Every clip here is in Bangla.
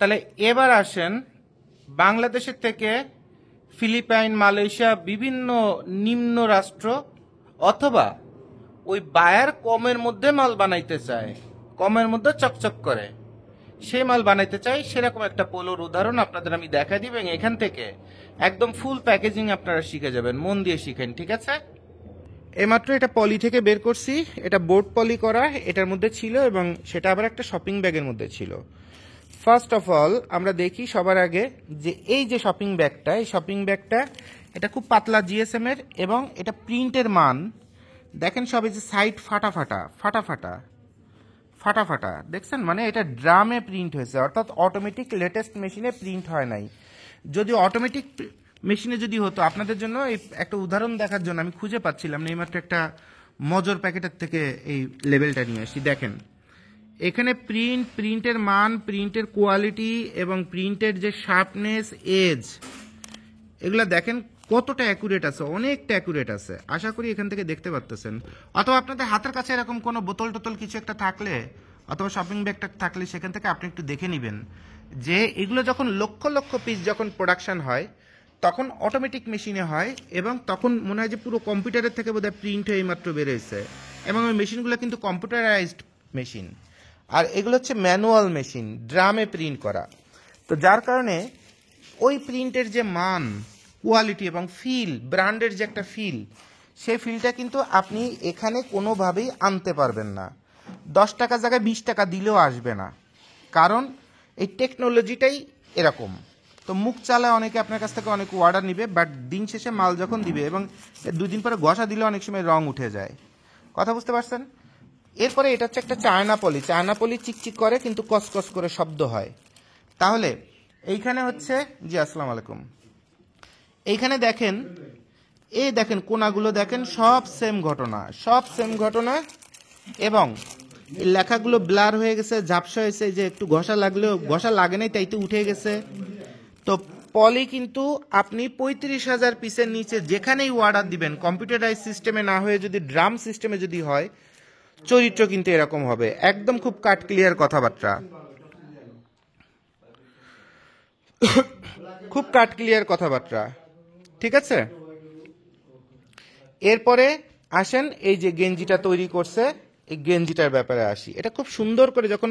তাহলে এবার আসেন বাংলাদেশের থেকে ফিলিপাইন, মালয়েশিয়া, বিভিন্ন নিম্ন রাষ্ট্র অথবা ওই বায়ার কমের মধ্যে মাল বানাইতে চায়, কমের মধ্যে চকচক করে সেই মাল বানাইতে চাই, সেরকম একটা পোলোর উদাহরণ আপনাদের আমি দেখা দিব এবং এখান থেকে একদম ফুল প্যাকেজিং আপনারা শিখে যাবেন। মন দিয়ে শিখেন, ঠিক আছে? এইমাত্র এটা পলি থেকে বের করছি, এটা বোর্ড পলি করা এটার মধ্যে ছিল এবং সেটা আবার একটা শপিং ব্যাগের মধ্যে ছিল। ফার্স্ট অফ অল আমরা দেখি সবার আগে যে এই যে শপিং ব্যাগটা, এই শপিং ব্যাগটা এটা খুব পাতলা জিএসএম এর এবং এটা প্রিন্টের মান দেখেন, সব এই যে সাইড ফাটা ফাটা ফাটা ফাটা ফাটা ফাটা দেখছেন, মানে এটা ড্রামে প্রিন্ট হয়েছে, অর্থাৎ অটোমেটিক লেটেস্ট মেশিনে প্রিন্ট হয় নাই। যদি অটোমেটিক মেশিনে যদি হতো, আপনাদের জন্য এই একটা উদাহরণ দেখার জন্য আমি খুঁজে পাচ্ছিলাম না, এইমাত্র একটা মজর প্যাকেটের থেকে এই লেভেলটা নিয়ে আসি। দেখেন এখানে প্রিন্টের মান, প্রিন্টের কোয়ালিটি এবং প্রিন্টের যে শার্পনেস, এজ, এগুলা দেখেন কতটা অ্যাকুরেট আছে, অনেকটা অ্যাকুরেট আছে। আশা করি এখান থেকে দেখতে পারতেছেন। অথবা আপনাদের হাতের কাছে এরকম কোনো বোতল টোতল কিছু একটা থাকলে অথবা শপিং ব্যাগটা থাকলে সেখান থেকে আপনি একটু দেখে নেবেন যে এগুলো যখন লক্ষ লক্ষ পিস যখন প্রোডাকশন হয় তখন অটোমেটিক মেশিনে হয় এবং তখন মনে হয় যে পুরো কম্পিউটারের থেকে বোধহয় প্রিন্ট হয়ে মাত্র বেরোয়েছে এবং ওই মেশিনগুলো কিন্তু কম্পিউটারাইজড মেশিন, আর এগুলো হচ্ছে ম্যানুয়াল মেশিন, ড্রামে প্রিন্ট করা। তো যার কারণে ওই প্রিন্টের যে মান, কোয়ালিটি এবং ফিল, ব্র্যান্ডের যে একটা ফিল, সেই ফিলটা কিন্তু আপনি এখানে কোনোভাবেই আনতে পারবেন না। 10 টাকা জায়গায় 20 টাকা দিলেও আসবে না, কারণ এই টেকনোলজিটাই এরকম। তো মুখ চালায় অনেকে আপনার কাছ থেকে অনেক অর্ডার নিবে, বাট দিন শেষে মাল যখন দিবে এবং 2 দিন পরে ঘষা দিলে অনেক সময় রং উঠে যায়। কথা বুঝতে পারছেন? এরপরে এটা হচ্ছে একটা চায়না পলি। চায়না পলি চিকচিক করে কিন্তু কসকস করে শব্দ হয়। তাহলে এইখানে হচ্ছে, জি আসসালামু আলাইকুম, এইখানে দেখেন, এই দেখেন কোনাগুলো দেখেন, সব সেম ঘটনা, সব সেম ঘটনা এবং এই লেখাগুলো ব্লার হয়ে গেছে, ঝাপসা হয়েছে, যে একটু ঘষা লাগলেও ঘষা লাগে নাই তাইতে উঠে গেছে। তো পলি কিন্তু আপনি 35,000 পিসের নিচে যেখানেই অর্ডার দিবেন, কম্পিউটারাইজ সিস্টেমে না হয়ে যদি ড্রাম সিস্টেমে যদি হয়, চরিত্র কিন্তু এরকম হবে, একদম খুব কাট ক্লিয়ার কথাবার্তা, খুব কাট ক্লিয়ার কথাবার্তা, ঠিক আছে? এরপরে আসেন এই যে গেঞ্জিটা তৈরি করছে, এই গেঞ্জিটার ব্যাপারে আসি। এটা খুব সুন্দর করে যখন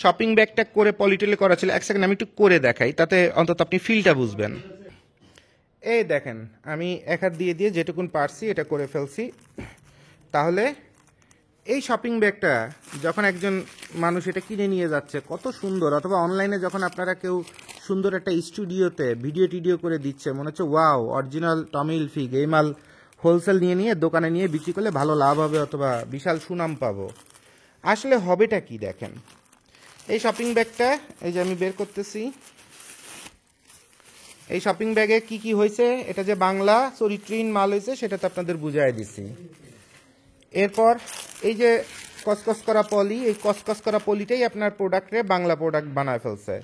শপিং ব্যাগটা করে পলিটেলে করা ছিল, এক সেকেন্ড আমি একটু করে দেখাই, তাতে অন্তত আপনি ফিলটা বুঝবেন। এই দেখেন আমি এক হাত দিয়ে দিয়ে যেটুকুন পারছি এটা করে ফেলছি। তাহলে এই শপিং ব্যাগটা যখন একজন মানুষ এটা কিনে নিয়ে যাচ্ছে, কত সুন্দর, অথবা অনলাইনে যখন আপনারা কেউ সুন্দর একটা স্টুডিওতে ভিডিও টিডিও করে দিচ্ছে, মনে হচ্ছে ওয়াও অরিজিনাল টমি হিলফিগার, এই মাল হোলসেল নিয়ে নিয়ে দোকানে নিয়ে বিক্রি করলে ভালো লাভ হবে অথবা বিশাল সুনাম পাবো। আসলে হবেটা কি দেখেন, এই শপিং ব্যাগটা এই যে আমি বের করতেছি, এই শপিং ব্যাগে কি কি হয়েছে, এটা যে বাংলা চরিত্রহীন মাল হয়েছে সেটা তো আপনাদের বুঝাই দিছি। এরপর এই যে কসকস করা পলি, এই কসকস করা পলিটাই আপনার প্রোডাক্টে বাংলা প্রোডাক্ট বানায় ফেলছে।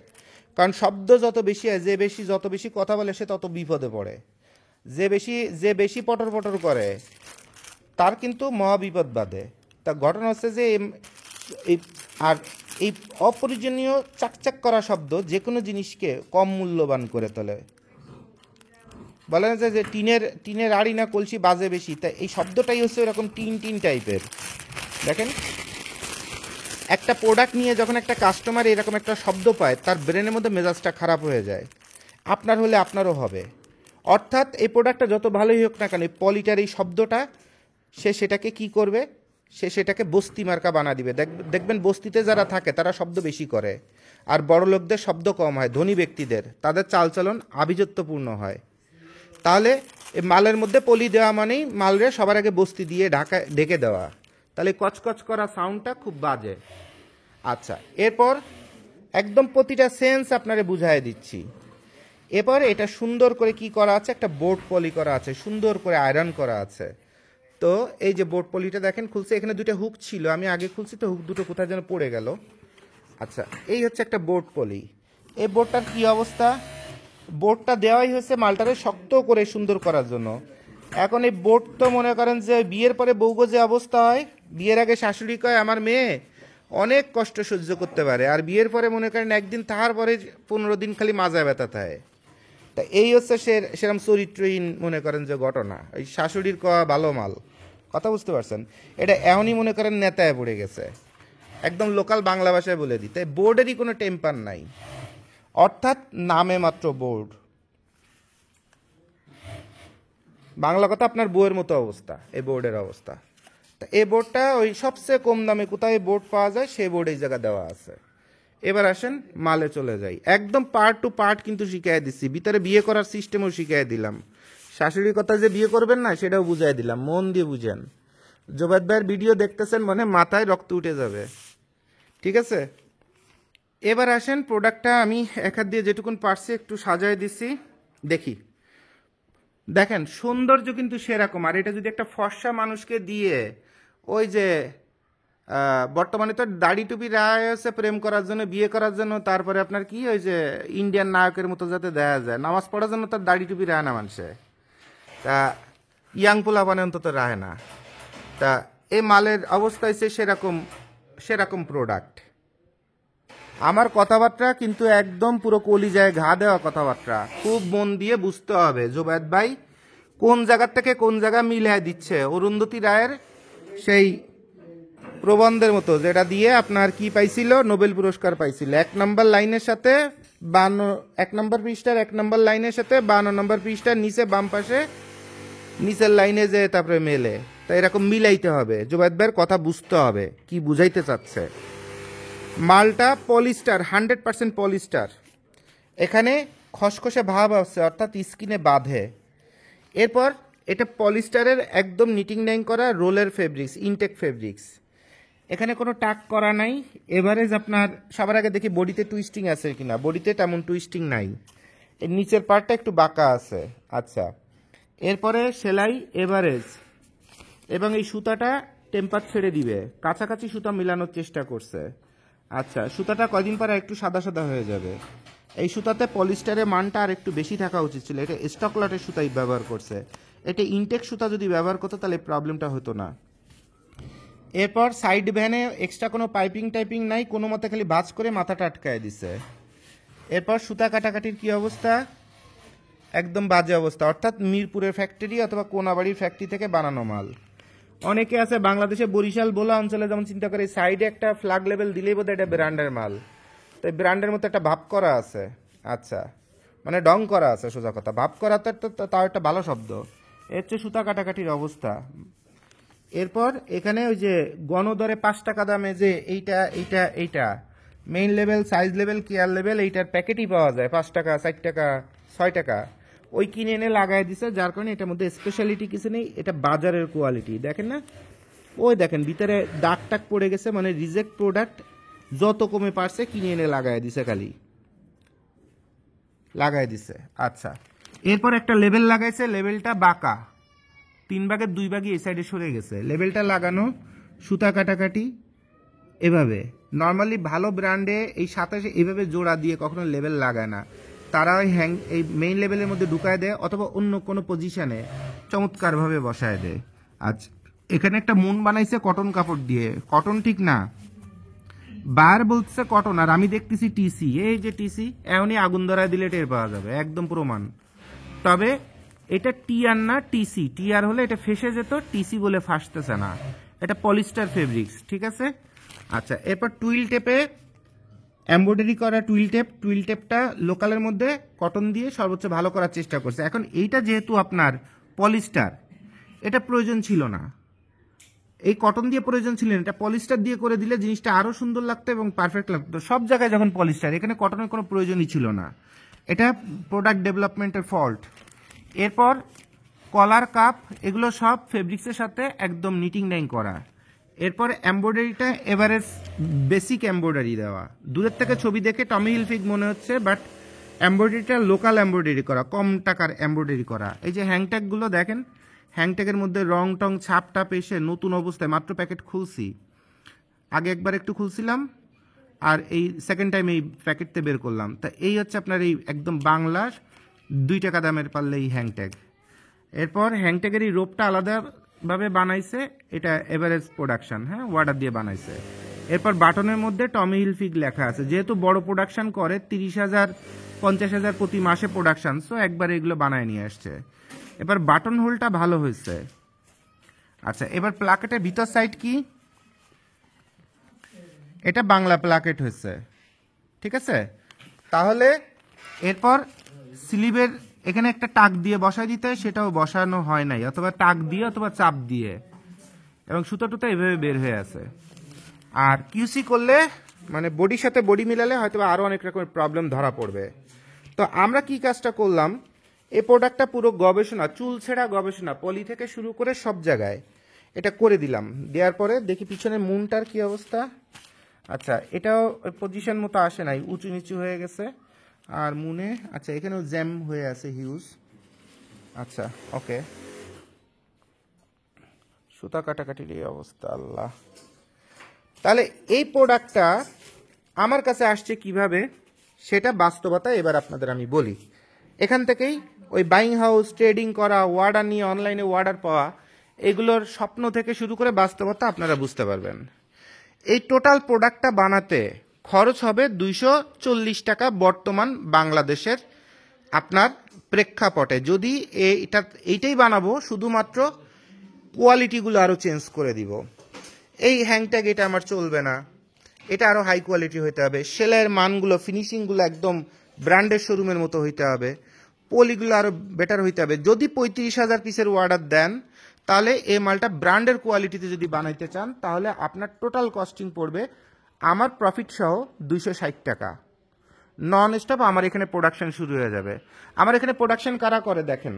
কারণ শব্দ যত বেশি হয়, যত বেশি কথা বলে সে তত বিপদে পড়ে। যে বেশি পটর পটর করে তার কিন্তু মহা বিপদ বাধে। তা ঘটনা হচ্ছে যে আর এই অপ্রয়োজনীয় চাকচাক করা শব্দ যে কোনো জিনিসকে কম মূল্যবান করে তোলে। বলে না যে টিনের আড়ি না কলসি বাজে বেশি, তাই এই শব্দটাই হচ্ছে এরকম টিন টিন টাইপের। দেখেন একটা প্রোডাক্ট নিয়ে যখন একটা কাস্টমার এরকম একটা শব্দ পায়, তার ব্রেনের মধ্যে মেজাজটা খারাপ হয়ে যায়। আপনার হলে আপনারও হবে। অর্থাৎ এই প্রোডাক্টটা যত ভালোই হোক না কেন, এই পলিটার এই শব্দটা সে সেটাকে কি করবে, সে সেটাকে বস্তি মার্কা বানা দিবে। দেখবেন বস্তিতে যারা থাকে তারা শব্দ বেশি করে, আর বড় লোকদের শব্দ কম হয়, ধনী ব্যক্তিদের তাদের চালচলন আভিজাত্যপূর্ণ হয়। তাহলে এই মালের মধ্যে পলি দেওয়া মানেই মালরে সবার আগে বস্তি দিয়ে ঢেকে দেওয়া, তাহলে কচকচ করা সাউন্ডটা খুব বাজে। আচ্ছা, এরপর একদম প্রতিটা সেন্স আপনারে বুঝাই দিচ্ছি। এরপর এটা সুন্দর করে কি করা আছে, একটা বোর্ড পলি করা আছে, সুন্দর করে আয়রন করা আছে। তো এই যে বোর্ড পলিটা দেখেন খুলছে, এখানে দুটো হুক ছিল, আমি আগে খুলছি তো হুক দুটো কোথায় যেন পড়ে গেল। আচ্ছা, এই হচ্ছে একটা বোর্ড পলি। এই বোর্ডটার কি অবস্থা, বোর্ডটা দেওয়াই হয়েছে মালটারে শক্ত করে সুন্দর করার জন্য। এখন এই বোর্ড তো মনে করেন যে বিয়ের পরে বউগো যে অবস্থা হয়, বিয়ের আগে শাশুড়ি কয় আমার মেয়ে অনেক কষ্ট সহ্য করতে পারে। আর বিয়ের পরে মনে করেন একদিন তাহার পরে 15 দিন খালি মাজা ব্যথা থাকে। তা এই হচ্ছে সেরকম চরিত্রহীন মনে করেন যে ঘটনা। ওই শাশুড়ির কওয়া ভালো মাল, কথা বুঝতে পারছেন? এটা এমনই মনে করেন নেতায় পড়ে গেছে, একদম লোকাল বাংলা ভাষায় বলে দিই। তাই বোর্ডেরই কোনো টেম্পার নাই, অর্থাৎ নামে মাত্র বোর্ড। বাংলা কথা আপনার বইয়ের মতো অবস্থা এই বোর্ডের অবস্থা। তা এই বোর্ডটা ওই সবচেয়ে কম দামে কোথায় বোর্ড পাওয়া যায় সেই বোর্ড এই জায়গা দেওয়া আছে। এবার আসেন মালে চলে যাই, একদম পার্ট টু পার্ট কিন্তু শিখাই দিচ্ছি, ভিতরে বিয়ে করার সিস্টেমও শিখাই দিলাম, শাশুড়ির কথা যে বিয়ে করবেন না সেটাও বুঝাই দিলাম, মন দিয়ে বুঝেন। জোবাদ ভাইয়ের ভিডিও দেখতেছেন মানে মাথায় রক্ত উঠে যাবে, ঠিক আছে? এবার আসেন প্রোডাক্টটা আমি এক হাত দিয়ে যেটুকুন পারছি একটু সাজায় দিছি, দেখি। দেখেন সৌন্দর্য কিন্তু সেরকম। আর এটা যদি একটা ফর্সা মানুষকে দিয়ে, ওই যে বর্তমানে তো দাড়ি টুপি রায় আছে প্রেম করার জন্য, বিয়ে করার জন্য, তারপরে আপনার কি ওই যে ইন্ডিয়ান নায়কের মতো যাতে দেখা যায়, নামাজ পড়ার জন্য তার দাড়ি টুপি রায় না মানুষে, তা ইয়াং পোলা মানে অন্তত রায় না। তা এই মালের অবস্থা হচ্ছে সেরকম প্রোডাক্ট। আমার কথাবার্তা কিন্তু একদম পুরো কলিজায় ঘা দেওয়া কথাবার্তা, খুব মন দিয়ে বুঝতে হবে জোবায়েদ ভাই কোন জায়গার থেকে কোন জায়গা মিলিয়ে দিচ্ছে। অরুন্ধতী রায়ের সেই প্রবন্ধের মতো, যেটা দিয়ে আপনার কি পাইছিল, নোবেল পুরস্কার পাইছিল। 1 নম্বর লাইনের সাথে 1 নম্বর পৃষ্ঠার 1 নম্বর লাইনের সাথে 52 নম্বর পৃষ্ঠার নিচে বাম পাশে নিচের লাইনে যে তারপরে মেলে। তাই এরকম মিলাইতে হবে, জোবায়েদ ভাইয়ের কথা বুঝতে হবে কি বুঝাইতে চাচ্ছে। মালটা পলিস্টার, 100% পলিস্টার, এখানে খসখসে ভাব আছে, অর্থাৎ স্কিনে বাঁধে। এরপর এটা পলিস্টারের একদম নিটিং ডাইং করা রোলের ফেব্রিক্স, ইনটেক ফেব্রিক্স, এখানে কোনো টাক করা নাই। এভারেজ আপনার সবার আগে দেখি বডিতে টুইস্টিং আছে কিনা, বডিতে তেমন টুইস্টিং নাই, এর নিচের পার্টটা একটু বাঁকা আছে। আচ্ছা, এরপরে সেলাই এভারেজ, এবং এই সুতাটা টেম্পার ছেড়ে দিবে, কাছাকাছি সুতা মেলানোর চেষ্টা করছে। আচ্ছা, সুতাটা কয়দিন পরে একটু সাদা সাদা হয়ে যাবে। এই সুতাতে পলিস্টারের মানটা আর একটু বেশি থাকা উচিত ছিল, এটা স্টক লটের সুতাই ব্যবহার করছে। এটা ইনটেক সুতা যদি ব্যবহার করতো তাহলে প্রবলেমটা হতো না। এরপর সাইড ভ্যানে এক্সট্রা কোনো পাইপিং টাইপিং নাই, কোনো মতে খালি ভাঁজ করে মাথাটা আটকায় দিছে। এরপর সুতা কাটাকাটির কি অবস্থা, একদম বাজে অবস্থা, অর্থাৎ মিরপুরের ফ্যাক্টরি অথবা কোনাবাড়ির ফ্যাক্টরি থেকে বানানো মাল। অনেকে আছে বাংলাদেশে বরিশাল বোলা অঞ্চলে যেমন চিন্তা করে সাইডে একটা ফ্ল্যাগ লেভেল দিলেই বোধহয় এটা ব্র্যান্ডের মাল, তো এই ব্র্যান্ডের মতো একটা ভাব করা আছে। আচ্ছা, মানে ডং করা আছে, সোজা কথা ভাব করা, তো তাও একটা ভালো শব্দ। এর হচ্ছে সুতা কাটাকাটির অবস্থা। এরপর এখানে ওই যে গণদরে 5 টাকা দামে যে এইটা main level, size level, care level, এইটার প্যাকেটই পাওয়া যায় 5 টাকা, 4 টাকা, 6 টাকা, ওই কিনে এনে লাগাই দিছে, যার কারণে এটার মধ্যে স্পেশালিটি কিছু নেই, এটা বাজারের কোয়ালিটি। দেখেন না, ওই দেখেন ভিতরে দাগ টাক পড়ে গেছে, মানে রিজেক্ট প্রোডাক্ট, যত কমে পারছে কিনে এনে লাগাই দিছে, খালি লাগাই দিছে। আচ্ছা, এরপর একটা লেভেল লাগাইছে, লেভেলটা বাঁকা, 3 ভাগের 2 ভাগই এই সাইডে সরে গেছে। লেভেলটা লাগানো, সুতা কাটাকাটি এভাবে। নর্মালি ভালো ব্র্যান্ডে এই সাথে এইভাবে জোড়া দিয়ে কখনো লেভেল লাগায় না, তারা ওই এই মেইন লেভেলের মধ্যে ঢুকায় দেয় অথবা অন্য কোনো পজিশনে চমৎকারভাবে বসায় দেয়। আচ্ছা, এখানে একটা মন বানাইছে কটন কাপড় দিয়ে, কটন ঠিক না, বার বলছে কটন, আর আমি দেখতেছি টিসি। এই যে টিসি, এমনই আগুন ধরায় দিলে টের পাওয়া যাবে, একদম প্রমাণ। তবে এটা টিআর না টিসি, টিআর হলে এটা ফেসে যেত, টিসি বলে ফাঁসতেছে না, এটা পলিস্টার ফেব্রিক্স, ঠিক আছে। আচ্ছা, এরপর টুইল টেপে এমব্রয়ডারি করা টুইল টেপটা লোকালের মধ্যে কটন দিয়ে সর্বোচ্চ ভালো করার চেষ্টা করছে। এখন এইটা যেহেতু আপনার পলিস্টার, এটা প্রয়োজন ছিল না, এই কটন দিয়ে প্রয়োজন ছিল না, এটা পলিস্টার দিয়ে করে দিলে জিনিসটা আরো সুন্দর লাগতো এবং পারফেক্ট লাগতো। সব জায়গায় যখন পলিস্টার, এখানে কটনের কোনো প্রয়োজনই ছিল না, এটা প্রোডাক্ট ডেভেলপমেন্টের ফল্ট। এরপর কলার কাপ, এগুলো সব ফেব্রিক্সের সাথে একদম নিটিং ডাইং করা। এরপর এমব্রয়ডারিটা এভারেজ বেসিক এমব্রয়ডারি দেওয়া, দূরের থেকে ছবি দেখে টমি হিলফিগ মনে হচ্ছে, বাট এমব্রয়ডারিটা লোকাল এমব্রয়ডারি করা, কম টাকার এমব্রয়ডারি করা। এই যে হ্যাংট্যাগগুলো দেখেন, হ্যাংট্যাগের মধ্যে রং টং ছাপ টাপ এসে নতুন অবস্থায়, মাত্র প্যাকেট খুলছি, আগে একবার একটু খুলছিলাম আর এই সেকেন্ড টাইম এই প্যাকেটতে বের করলাম। তা এই হচ্ছে আপনার এই একদম বাংলার 2 টাকা দামের পারলে এই হ্যাংট্যাগ। এরপর হ্যাংট্যাগের এই রোপটা আলাদাভাবে বানাইছে, এটা এভারেজ প্রোডাকশন, হ্যাঁ, ওয়াটার দিয়ে বানাইছে। এরপর বাটনের মধ্যে টমি হিলফিগ লেখা আছে, যেহেতু বড় প্রোডাকশন করে 30,000 50,000 প্রতি মাসে প্রোডাকশন, সো একবার এগুলো বানায় নিয়ে আসছে। এবার বাটন হোলটা ভালো হয়েছে। আচ্ছা, এবার প্লাকেটের ভিতর সাইড কি, এটা বাংলা প্লাকেট হয়েছে, ঠিক আছে। তাহলে এরপর স্লিভের এখানে একটা টাক দিয়ে বসাই দিতে, সেটাও বসানো হয় নাই, অথবা টাক দিয়ে অথবা চাপ দিয়ে, এবং সুতো টুতো এভাবে বের হয়ে আছে। আর কিউসি করলে মানে বডির সাথে বডি মিলালে হয়তো আরও অনেক রকমের প্রবলেম ধরা পড়বে। তো আমরা কি কাজটা করলাম, এই প্রোডাক্টটা পুরো গবেষণা, চুল ছেঁড়া গবেষণা, পলি থেকে শুরু করে সব জায়গায় এটা করে দিলাম। দেওয়ার পরে দেখি পিছনের মুনটার কি অবস্থা। আচ্ছা, এটাও পজিশন মতো আসে নাই, উঁচু নিচু হয়ে গেছে। আর মুনে আচ্ছা এখানেও জ্যাম হয়ে আছে হিউজ। আচ্ছা ওকে, সুতা কাটাকাটির এই অবস্থা, আল্লাহ। তাহলে এই প্রোডাক্টটা আমার কাছে আসছে কিভাবে, সেটা বাস্তবতা এবার আপনাদের আমি বলি। এখান থেকেই ওই বাইং হাউস, ট্রেডিং করা, অর্ডার নিয়ে অনলাইনে অর্ডার পাওয়া, এগুলোর স্বপ্ন থেকে শুরু করে বাস্তবতা আপনারা বুঝতে পারবেন। এই টোটাল প্রোডাক্টটা বানাতে খরচ হবে 240 টাকা বর্তমান বাংলাদেশের আপনার প্রেক্ষাপটে। যদি এইটাই বানাবো, শুধুমাত্র কোয়ালিটিগুলো আরও চেঞ্জ করে দিব। এই হ্যাংট্যাগ এটা আমার চলবে না, এটা আরও হাই কোয়ালিটি হইতে হবে, সেলাইয়ের মানগুলো, ফিনিশিংগুলো একদম ব্র্যান্ডের শোরুমের মতো হইতে হবে, পলিগুলো আরও বেটার হইতে হবে। যদি 35,000 পিসের অর্ডার দেন, তাহলে এই মালটা ব্র্যান্ডের কোয়ালিটিতে যদি বানাইতে চান, তাহলে আপনার টোটাল কস্টিং পড়বে আমার প্রফিট সহ 260 টাকা। নন স্টপ আমার এখানে প্রোডাকশন শুরু হয়ে যাবে। আমার এখানে প্রোডাকশন কারা করে দেখেন,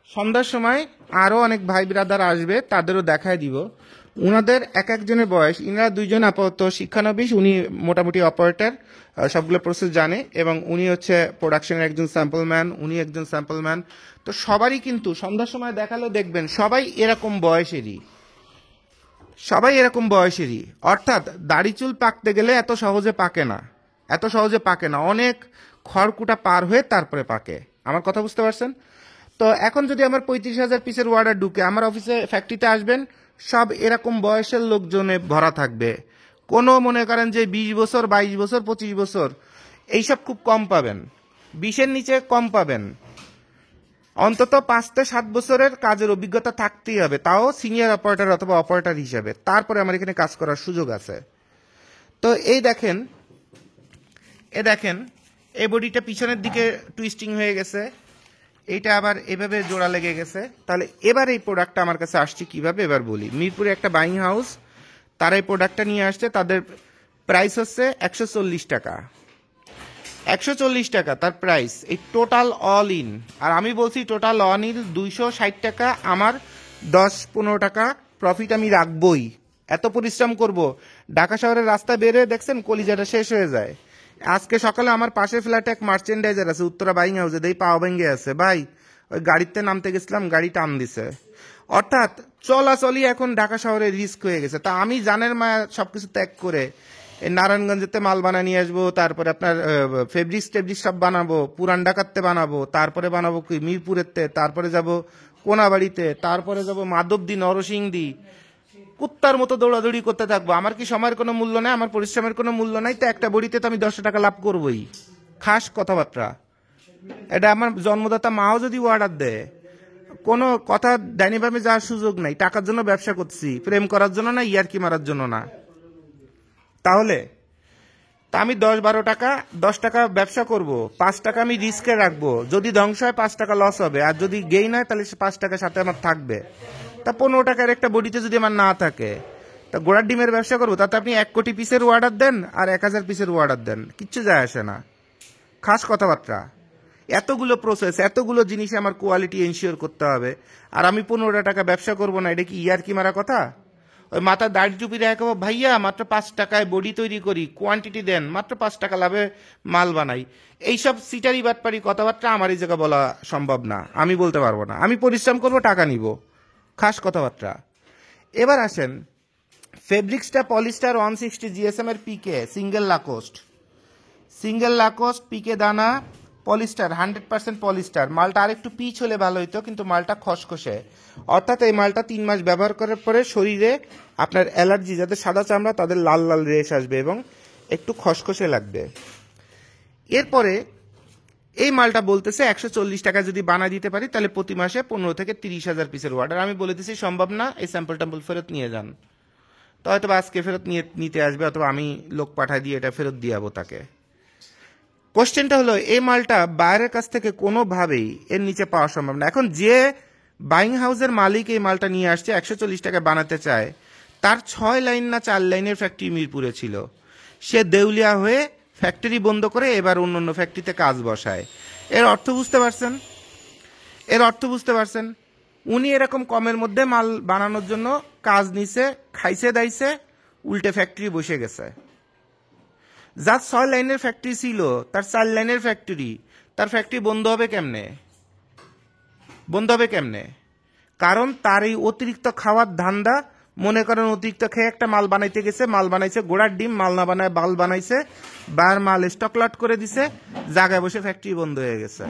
সন্ধ্যার সময় আরও অনেক ভাই ব্রাদার আসবে, তাদেরও দেখায় দিব। উনাদের এক একজনের বয়স, ইনারা দুইজন আপাতত শিক্ষানবিশ, উনি মোটামুটি অপারেটর, সবগুলো প্রসেস জানে, এবং উনি হচ্ছে প্রোডাকশনের একজন স্যাম্পল ম্যান, উনি একজন স্যাম্পল ম্যান। তো সবারই কিন্তু সন্ধ্যার সময় দেখালেও দেখবেন সবাই এরকম বয়সেরই, সবাই এরকম বয়সেরই। অর্থাৎ দাড়ি চুল পাকতে গেলে এত সহজে পাকে না, এত সহজে পাকে না, অনেক খড়কুটা পার হয়ে তারপরে পাকে। আমার কথা বুঝতে পারছেন? তো এখন যদি আমার 35,000 পিসের অর্ডার ঢুকে, আমার অফিসে ফ্যাক্টরিতে আসবেন, সব এরকম বয়সের লোকজনে ভরা থাকবে। কোনো মনে করেন যে 20 বছর, 22 বছর, 25 বছর, এইসব খুব কম পাবেন, 20-এর নিচে কম পাবেন। অন্তত 5 থেকে 7 বছরের কাজের অভিজ্ঞতা থাকতেই হবে, তাও সিনিয়র অপারেটর অথবা অপারেটর হিসাবে, তারপরে আমার এখানে কাজ করার সুযোগ আছে। তো এই দেখেন, এই বডিটা পিছনের দিকে টুইস্টিং হয়ে গেছে, এইটা আবার এভাবে জোড়া লেগে গেছে। তাহলে এবার এই প্রোডাক্টটা আমার কাছে আসছে কিভাবে এবার বলি। মিরপুরে একটা বাইং হাউস, তারা এই প্রোডাক্টটা নিয়ে আসছে, তাদের প্রাইস হচ্ছে 140 টাকা। 140 টাকা তার প্রাইস, এই টোটাল অল ইন। আর আমি বলছি টোটাল অল ইন 260 টাকা, আমার 10-15 টাকা প্রফিট আমি রাখবই। এত পরিশ্রম করব, ঢাকা শহরের রাস্তা বের হয়ে দেখছেন কলিজাটা শেষ হয়ে যায়। আজকে সকালে আমার পাশে ফ্ল্যাটে এক মার্চেন্ডাইজার আছে, উত্তরা বাইং হাউসে, দেই পাওয়া ভেঙে আছে ভাই, ওই গাড়িতে নামতে গেছিলাম, গাড়ি টান দিছে। অর্থাৎ চলাচলই এখন ঢাকা শহরে রিস্ক হয়ে গেছে। তা আমি জানের মায়া সবকিছু ত্যাগ করে এই নারায়ণগঞ্জেতে মাল বানিয়ে নিয়ে আসবো, তারপরে আপনার ফেব্রিক্স টেব্রিক্স সব বানাবো, পুরান ঢাকাতে বানাবো, তারপরে বানাবো কি মিরপুরেতে, তারপরে যাব কোনাবাড়িতে, তারপরে যাব মাধবদী, নরসিংদী, কুত্তার মতো দৌড়াদৌড়ি করতে থাকবো। আমার কি সময়ের কোনো মূল্য নাই? আমার পরিশ্রমের কোনো মূল্য নাই? তো একটা বড়িতে তো আমি 10 টাকা লাভ করবোই। খাস কথাবার্তা, এটা আমার জন্মদাতা মাও যদি অর্ডার দেয়, কোনো কথা ডাইনিভাবে যাওয়ার সুযোগ নাই। টাকার জন্য ব্যবসা করছি, প্রেম করার জন্য না, ইয়ারকি মারার জন্য না। তাহলে তা আমি 10-12 টাকা, 10 টাকা ব্যবসা করব, 5 টাকা আমি রিস্কে রাখবো। যদি ধ্বংস হয় 5 টাকা লস হবে, আর যদি গেইন হয় তাহলে 5 টাকা সাথে আমার থাকবে। তা 15 টাকার একটা বডিতে যদি আমার না থাকে, তা গোড়ার ডিমের ব্যবসা করবো। তাতে আপনি 1 কোটি পিসের অর্ডার দেন আর 1000 পিসের অর্ডার দেন, কিচ্ছু যায় আসে না। খাস কথাবার্তা, এতগুলো প্রসেস, এতগুলো জিনিসে আমার কোয়ালিটি এনশিওর করতে হবে। আর আমি 15 টাকা ব্যবসা করবো না, এটা কি ইয়ারকি মারা কথা? ওই মাথা দাড়ি টুপি রেখে ভাইয়া মাত্র 5 টাকায় বডি তৈরি করি, কোয়ান্টিটি দেন, মাত্র 5 টাকা লাভে মাল বানাই, এইসব সিটারি বাটপারি কথাবার্তা আমার এই জায়গায় বলা সম্ভব না, আমি বলতে পারবো না। আমি পরিশ্রম করবো, টাকা নিব, খাস কথাবার্তা। এবার আসেন ফেব্রিক্সটা পলিস্টার 160 জিএসএম এর পিকে, সিঙ্গেল লাকোস্ট পিকে দানা, পলিস্টার, 100% পলিস্টার। মালটা আরেকটু পিচ হলে ভালো হইতো, কিন্তু মালটা খসখসে। অর্থাৎ এই মালটা 3 মাস ব্যবহার করার পরে শরীরে আপনার অ্যালার্জি, যাদের সাদা চামড়া তাদের লাল লাল রেশ আসবে এবং একটু খসখসে লাগবে। এরপরে এই মালটা বলতেছে 140 টাকা যদি বানা দিতে পারি তাহলে প্রতি মাসে 15 থেকে 30,000 পিসের অর্ডার। আমি বলে দিচ্ছি সম্ভব না, এই স্যাম্পল ট্যাম্পল ফেরত নিয়ে যান। তো হয়তো আজকে ফেরত নিতে আসবে, অথবা আমি লোক পাঠাই দিয়ে এটা ফেরত দিয়ে যাবো তাকে। কোশ্চেনটা হলো, এই মালটা বাইরের কাছ থেকে কোনোভাবেই এর নিচে পাওয়া সম্ভব না। এখন যে বাইং হাউসের মালিক এই মালটা নিয়ে আসছে 140 টাকায় বানাতে চায়, তার 6 লাইন না 4 লাইনের ফ্যাক্টরি মিরপুরে ছিল। সে দেউলিয়া হয়ে ফ্যাক্টরি বন্ধ করে এবার অন্য ফ্যাক্টরিতে কাজ বসায়। এর অর্থ বুঝতে পারছেন? এর অর্থ বুঝতে পারছেন? উনি এরকম কমের মধ্যে মাল বানানোর জন্য কাজ নিছে, খাইছে দাইছে, উল্টে ফ্যাক্টরি বসে গেছে। যার 6 লাইনের ফ্যাক্টরি ছিল, তার 4 লাইনের ফ্যাক্টরি, তার ফ্যাক্টরি বন্ধ হবে কেমনে? বন্ধ হবে কেমনে? কারণ তার এই অতিরিক্ত খাওয়ার ধান্দা, মনে করেন অতিরিক্ত খেয়ে একটা মাল বানাইতে গেছে, মাল বানাইছে গোড়ার ডিম, মাল না বানায় বাল বানাইছে, বার মাল স্টক লট করে দিছে, জায়গায় বসে ফ্যাক্টরি বন্ধ হয়ে গেছে।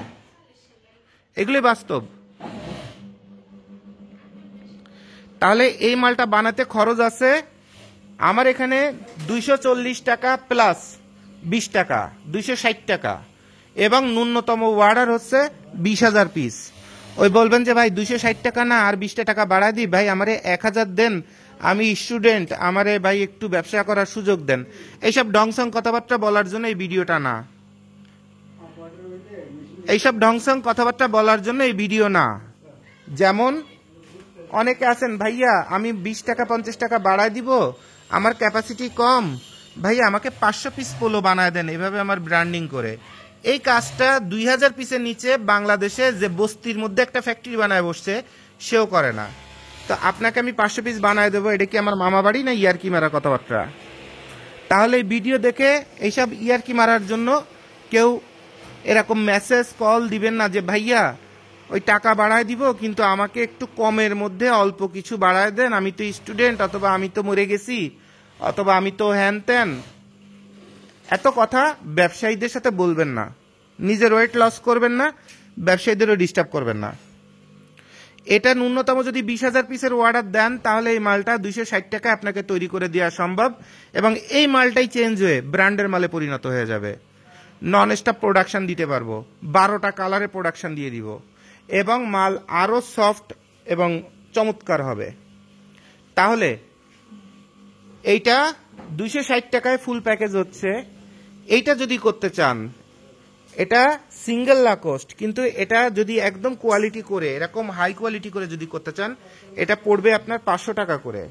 এগুলি বাস্তব। তাহলে এই মালটা বানাতে খরচ আছে আমার এখানে 240 টাকা প্লাস 20 টাকা, 260 টাকা, এবং ন্যূনতম অর্ডার হচ্ছে 20,000 পিস। ওই বলবেন যে ভাই 260 টাকা না আর 20 টাকা বাড়ায় দিই, ভাই আমারে 1000 দেন, আমি স্টুডেন্ট, আমারে ভাই একটু ব্যবসা করার সুযোগ দেন। এইসব ঢংসং কথাবার্তা বলার জন্য এই ভিডিওটা না, এইসব ঢংসং কথাবার্তা বলার জন্য এই ভিডিও না। যেমন অনেকে আছেন, ভাইয়া আমি 20 টাকা 50 টাকা বাড়ায় দিব, আমার ক্যাপাসিটি কম, ভাইয়া আমাকে 500 পিস পোলো বানায় দেন, এভাবে আমার ব্র্যান্ডিং করে। এই কাজটা 2000 পিসের নিচে বাংলাদেশে যে বস্তির মধ্যে একটা ফ্যাক্টরি বানায় বসছে সেও করে না। তো আপনাকে আমি 500 পিস বানায় দেবো, এটা কি আমার মামা বাড়ি না ইয়ারকি মারা কথাবার্তা? তাহলে এই ভিডিও দেখে এইসব ইয়ারকি মারার জন্য কেউ এরকম মেসেজ কল দিবেন না যে ভাইয়া ওই টাকা বাড়ায় দিব, কিন্তু আমাকে একটু কমের মধ্যে অল্প কিছু বাড়ায় দেন, আমি তো স্টুডেন্ট, অথবা আমি তো মরে গেছি, অথবা আমি তো হ্যান ত্যান। এত কথা ব্যবসায়ীদের সাথে বলবেন না, নিজের ওয়েট লস করবেন না, ব্যবসায়ীদেরও ডিস্টার্ব করবেন না। এটা ন্যূনতম যদি 20,000 পিসের অর্ডার দেন, তাহলে এই মালটা 260 টাকায় আপনাকে তৈরি করে দেওয়া সম্ভব, এবং এই মালটাই চেঞ্জ হয়ে ব্র্যান্ডের মালে পরিণত হয়ে যাবে। নন স্টপ প্রোডাকশন দিতে পারবো, 12টা কালারে প্রোডাকশন দিয়ে দিব, এবং মাল আরো সফট এবং চমৎকার হবে। তাহলে এইটা 260 টাকায় ফুল প্যাকেজ হচ্ছে। এইটা যদি করতে চান, এটা সিঙ্গেল লাকোস্ট, কিন্তু এটা যদি একদম কোয়ালিটি করে, এরকম হাই কোয়ালিটি করে যদি করতে চান, এটা পড়বে আপনার 500 টাকা করে।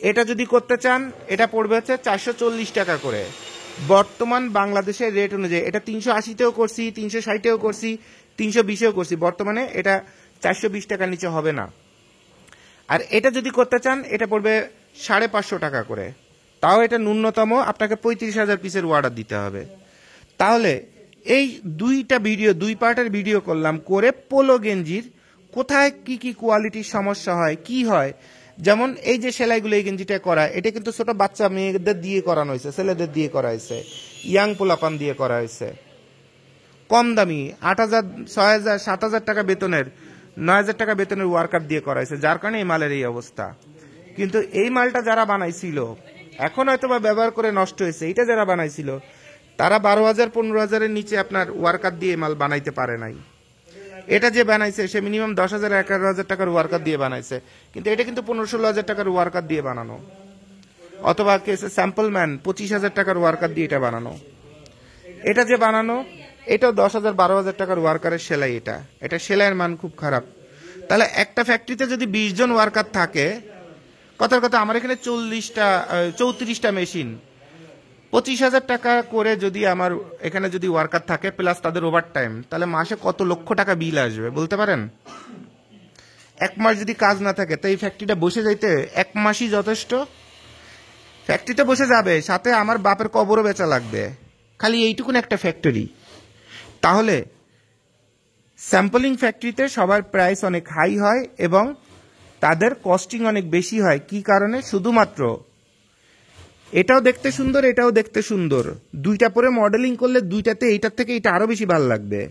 এটা যদি করতে চান, এটা পড়বে হচ্ছে 440 টাকা করে। বর্তমান বাংলাদেশের রেট অনুযায়ী এটা 380তেও করছি, 360তেও করছি, 320এও করছি, বর্তমানে এটা 420 টাকার নিচে হবে না। আর এটা যদি করতে চান, এটা পড়বে 550 টাকা করে। তাও এটা ন্যূনতম আপনাকে 35,000 পিসের অর্ডার দিতে হবে। তাহলে এই দুইটা ভিডিও, 2 পার্টের ভিডিও করলাম, করে পোলো গেঞ্জির কোথায় কি কি কোয়ালিটির সমস্যা হয়, কি হয়। যেমন এই যে সেলাইগুলো এই গেঞ্জিটা করা, এটা কিন্তু ছোট বাচ্চা মেয়েদের দিয়ে করানো হয়েছে, ছেলেদের দিয়ে করা হয়েছে, ইয়াং পোলাপান দিয়ে করা হয়েছে। কম দামি 8,000, 6,000, 7,000 টাকা বেতনের, 9,000 টাকা বেতনের ওয়ার্কার দিয়ে করা হয়েছে, যার কারণে এই মালের এই অবস্থা। কিন্তু এই মালটা যারা বানাইছিল, এখন হয়তো বা ব্যবহার করে নষ্ট হয়েছে, এটা যারা বানাইছিল তারা 12,000, 15,000-এর নিচে আপনার ওয়ার্কার দিয়ে মাল বানাইতে পারে নাই। এটা যে বানাইছে সে মিনিমাম 10,000, 11,000 টাকার ওয়ার্কার দিয়ে বানাইছে, কিন্তু এটা কিন্তু 15-16,000 টাকার ওয়ার্কার দিয়ে বানানো, অথবা কেসে স্যাম্পল ম্যান 25,000 টাকার ওয়ার্কার দিয়ে এটা বানানো। এটা যে বানানো, এটাও 10,000, 12,000 টাকার ওয়ার্কারের সেলাই। এটা সেলাইয়ের মান খুব খারাপ। তাহলে একটা ফ্যাক্টরিতে যদি 20 জন ওয়ার্কার থাকে, কথার কথা আমার এখানে 34টা মেশিন, 25,000 টাকা করে যদি আমার এখানে যদি ওয়ার্কার থাকে প্লাস তাদের ওভার টাইম, তাহলে মাসে কত লক্ষ টাকা বিল আসবে বলতে পারেন? 1 মাস যদি কাজ না থাকে, তো এই ফ্যাক্টরিটা বসে যাইতে 1 মাসই যথেষ্ট। ফ্যাক্টরিতে বসে যাবে, সাথে আমার বাপের কবরও বেচা লাগবে, খালি এইটুকুন একটা ফ্যাক্টরি। তাহলে স্যাম্পলিং ফ্যাক্টরিতে সবার প্রাইস অনেক হাই হয় এবং তাদের কস্টিং অনেক বেশি হয়। কি কারণে? শুধুমাত্র এটাও দেখতে সুন্দর, এটাও দেখতে সুন্দর, দুইটা পরে মডেলিং করলে দুইটাতে এইটার থেকে এটা আরো বেশি ভালো লাগবে।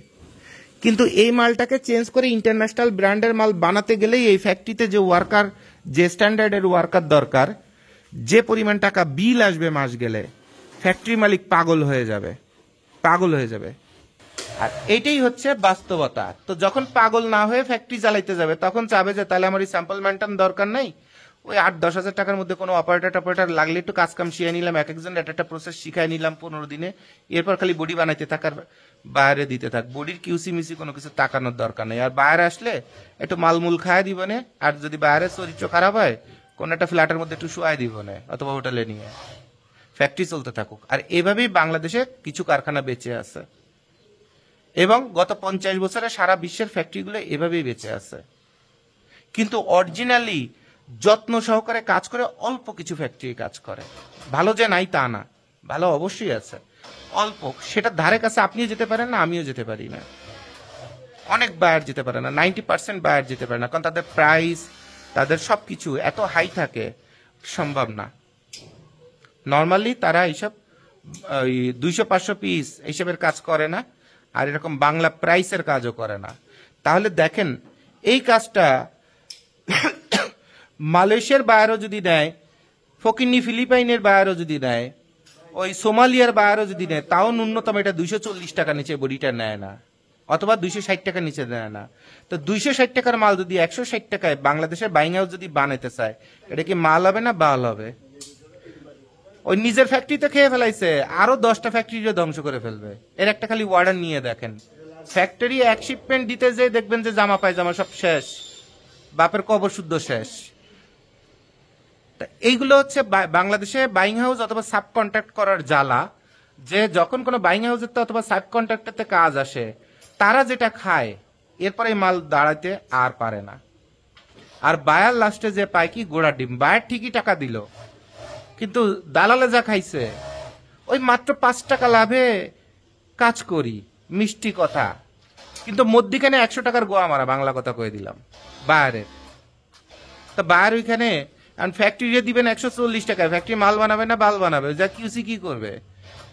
কিন্তু এই মালটাকে চেঞ্জ করে ইন্টারন্যাশনাল ব্র্যান্ডের মাল বানাতে গেলেই এই ফ্যাক্টরিতে যে ওয়ার্কার, যে স্ট্যান্ডার্ডের ওয়ার্কার দরকার, যে পরিমাণ টাকা বিল আসবে মাস গেলে, ফ্যাক্টরি মালিক পাগল হয়ে যাবে, পাগল হয়ে যাবে। আর এটাই হচ্ছে বাস্তবতা। তো যখন পাগল না হয়ে ফ্যাক্টরি চালাইতে যাবে তখন চাবে যে তাহলে আমার এই স্যাম্পল মেনটেন দরকার নাই, ওই 8-10 হাজার টাকার মধ্যে কোনো অপারেটর লাগলে একটু কাজ কাম শিখে নিলাম, এক একজন একটা প্রসেস শিখাই নিলাম 15 দিনে, এরপর খালি বডি বানাইতে থাকার বাইরে দিতে থাক, বডির কিউসি মিসি কোনো কিছু তাকানোর দরকার নেই। আর বাইরে আসলে একটু মালমূল খায় দিব না, আর যদি বাইরে চরিত্র খারাপ হয় কোনো একটা ফ্ল্যাটের মধ্যে একটু শুয়াই দিব না, অথবা হোটেলে নিয়ে ফ্যাক্টরি চলতে থাকুক। আর এভাবেই বাংলাদেশে কিছু কারখানা বেঁচে আছে, এবং গত 50 বছরে সারা বিশ্বের ফ্যাক্টরিগুলো এভাবেই বেঁচে আছে। কিন্তু অরিজিনালি যত্ন সহকারে কাজ করে অল্প কিছু ফ্যাক্টরি কাজ করে, ভালো যে নাই তা না, ভালো অবশ্যই আছে, অল্প, সেটা ধারে কাছে আপনিও যেতে পারেন না, আমিও যেতে পারি না, অনেক বায়ার যেতে পারে না, 90% বায়ার যেতে পারে না, কারণ তাদের প্রাইস, তাদের সবকিছু এত হাই থাকে, সম্ভব না। নর্মালি তারা এইসব 200-500 পিস এইসবের কাজ করে না, আর এরকম বাংলা প্রাইসের কাজও করে না। তাহলে দেখেন এই কাজটা মালয়েশিয়ার বায়ারও যদি দেয়, ফকিন্নি ফিলিপাইনের বায়ারও যদি দেয়, ওই সোমালিয়ার বায়ারও যদি নেয়, তাও ন্যূনতম এটা 240 টাকা নিচে বডিটা নেয় না, অথবা 260 টাকা নিচে দেয় না। তো 260 টাকার মাল যদি 160 টাকায় বাংলাদেশের বাইং হাউস যদি বানাইতে চায়, এটা কি মাল হবে না বাল হবে? ওই নিজের ফ্যাক্টরিতে খেয়ে ফেলাইছে, আরো 10টা ফ্যাক্টরিকে ধ্বংস করে ফেলবে। এর একটা খালি ওয়ার্ডার নিয়ে দেখেন, ফ্যাক্টরি এক শিপমেন্ট দিতে যে দেখবেন যে জামা পায়জামা সব শেষ, বাপের কবর শুদ্ধ শেষ। এইগুলো হচ্ছে বাংলাদেশে বাইং হাউস অথবা সাব কন্ট্রাক্ট করার জ্বালা, যে যখন কোনো বাইং হাউসের অথবা সাব কন্ট্রাক্টরতে কাজ আসে, তারা যেটা খায় এরপরে এই মাল দাঁড়াইতে আর পারে না। আর বায়ার লাস্টে যে পায় কি গোড়া ডিম, বায়ার ঠিকই টাকা দিল, কিন্তু দালালে যা খাইছে, ওই মাত্র 5 টাকা লাভে কাজ করি, মিষ্টি কথা, কিন্তু মধ্যিখানে 100 টাকার গোয়া মারা, বাংলা কথা কয়ে দিলাম বায়ারের। তা বায়ার ওইখানে ফ্যাক্টরি দিবেন 140 টাকায়, ফ্যাক্টরি মাল বানাবে না বাল বানাবে, যা কিউসি কি করবে?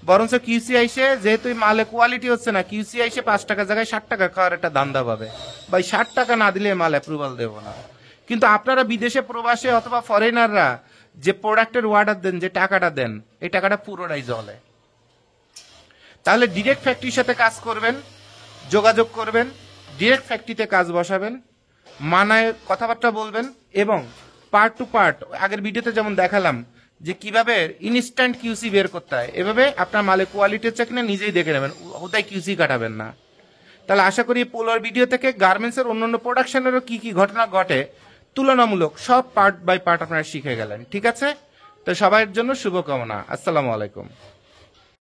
বরঞ্চ কিউসি আইসে, যেহেতু মালে কোয়ালিটি হচ্ছে না, কিউসি আইসে 5 টাকা জায়গায় 60 টাকা খাওয়ার একটা ধান্দা পাবে। ভাই 60 টাকা না দিলে মাল অ্যাপ্রুভাল দেব না। কিন্তু আপনারা বিদেশে প্রবাসে অথবা ফরেনাররা যে প্রোডাক্টের অর্ডার দেন, যে টাকাটা দেন, এই টাকাটা পুরোটাই জলে। তাহলে ডিরেক্ট ফ্যাক্টরির সাথে কাজ করবেন, যোগাযোগ করবেন, ডিরেক্ট ফ্যাক্টরিতে কাজ বসাবেন, মানায় কথাবার্তা বলবেন, এবং পার্ট টু পার্ট, আগের ভিডিওতে যেমন দেখালাম যে কিভাবে ইনস্ট্যান্ট কিউসি বের করতে হয়, এভাবে আপনার মালে কোয়ালিটি চেক না নিজেই দেখে নেবেন, ওটাই কিউসি কাটাবেন না। তাহলে আশা করি পোলোর ভিডিও থেকে গার্মেন্টসের অন্যান্য প্রোডাকশনেরও কি কি ঘটনা ঘটে তুলনামূলক সব পার্ট বাই পার্ট আপনারা শিখে গেলেন। ঠিক আছে, তো সবার জন্য শুভকামনা। আসসালামু আলাইকুম।